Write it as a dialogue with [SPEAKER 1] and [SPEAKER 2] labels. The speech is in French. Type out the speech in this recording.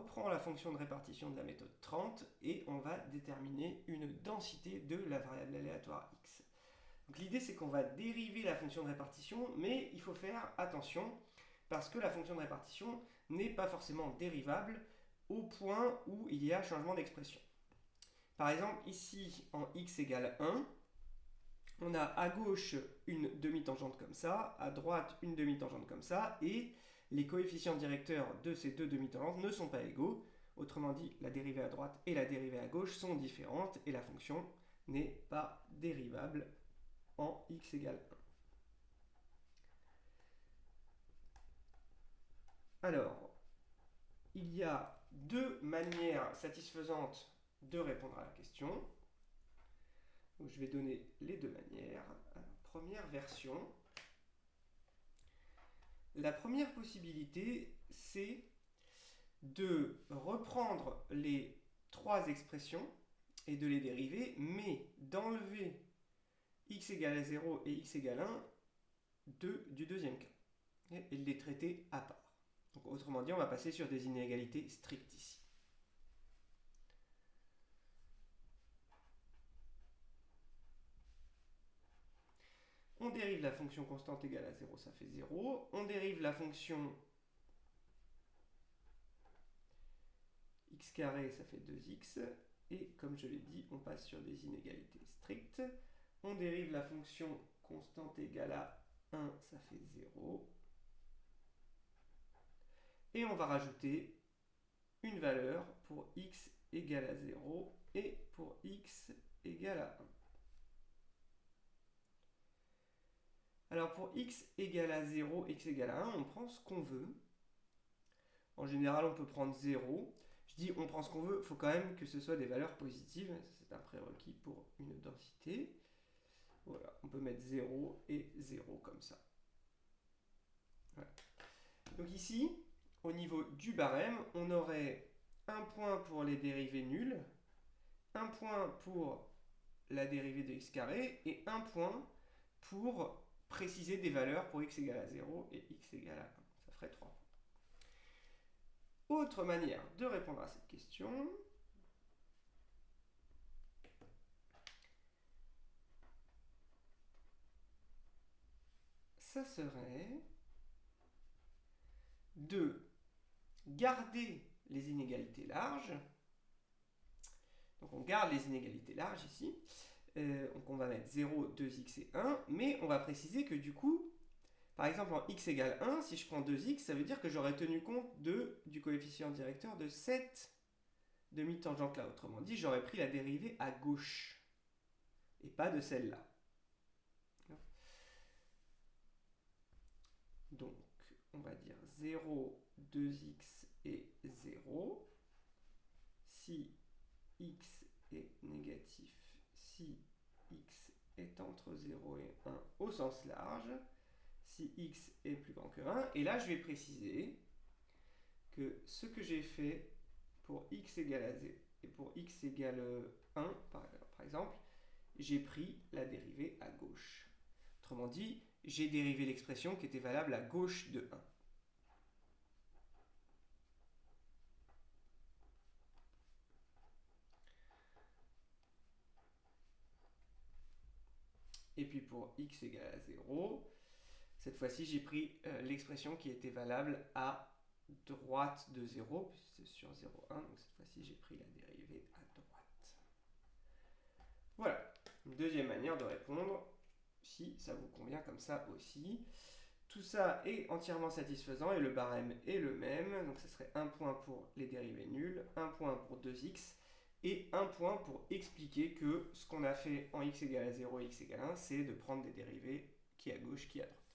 [SPEAKER 1] reprend la fonction de répartition de la méthode 30 et on va déterminer une densité de la variable aléatoire x. Donc l'idée c'est qu'on va dériver la fonction de répartition, mais il faut faire attention parce que la fonction de répartition n'est pas forcément dérivable au point où il y a changement d'expression. Par exemple, ici, en x égale 1, on a à gauche une demi-tangente comme ça, à droite une demi-tangente comme ça, et les coefficients directeurs de ces deux demi-tangentes ne sont pas égaux. Autrement dit, la dérivée à droite et la dérivée à gauche sont différentes, et la fonction n'est pas dérivable en x égale 1. Alors, il y a deux manières satisfaisantes de répondre à la question. Donc, je vais donner les deux manières. Alors, première version. La première possibilité, c'est de reprendre les trois expressions et de les dériver, mais d'enlever x égale à 0 et x égale 1 du deuxième cas, et de les traiter à part. Donc, autrement dit, on va passer sur des inégalités strictes ici. On dérive la fonction constante égale à 0, ça fait 0. On dérive la fonction x carré, ça fait 2x. Et comme je l'ai dit, on passe sur des inégalités strictes. On dérive la fonction constante égale à 1, ça fait 0. Et on va rajouter une valeur pour x égale à 0 et pour x égale à 1. Alors pour x égale à 0, x égale à 1, on prend ce qu'on veut. En général, on peut prendre 0. Je dis on prend ce qu'on veut, il faut quand même que ce soit des valeurs positives. C'est un prérequis pour une densité. Voilà, on peut mettre 0 et 0 comme ça. Voilà. Donc ici, au niveau du barème, on aurait un point pour les dérivées nulles, un point pour la dérivée de x carré et un point pour préciser des valeurs pour x égale à 0 et x égale à 1. Ça ferait 3 points. Autre manière de répondre à cette question. Ça serait de garder les inégalités larges. Donc on garde les inégalités larges ici. Donc on va mettre 0, 2x et 1. Mais on va préciser que du coup, par exemple en x égale 1, si je prends 2x, ça veut dire que j'aurais tenu compte du coefficient directeur de cette demi-tangente là. Autrement dit, j'aurais pris la dérivée à gauche et pas de celle-là. Donc, on va dire 0, 2x et 0. Si x est négatif, si x est entre 0 et 1 au sens large, si x est plus grand que 1. Et là, je vais préciser que ce que j'ai fait pour x égale à 0 et pour x égale 1, par exemple, j'ai pris la dérivée à gauche. Autrement dit, j'ai dérivé l'expression qui était valable à gauche de 1. Et puis pour x égale à 0, cette fois-ci, j'ai pris l'expression qui était valable à droite de 0, puisque c'est sur 0,1, donc cette fois-ci, j'ai pris la dérivée à droite. Voilà, une deuxième manière de répondre, si ça vous convient comme ça aussi. Tout ça est entièrement satisfaisant et le barème est le même, donc ce serait un point pour les dérivées nulles, un point pour 2x, et un point pour expliquer que ce qu'on a fait en x égale à 0 et x égale à 1, c'est de prendre des dérivées qui à gauche, qui à droite.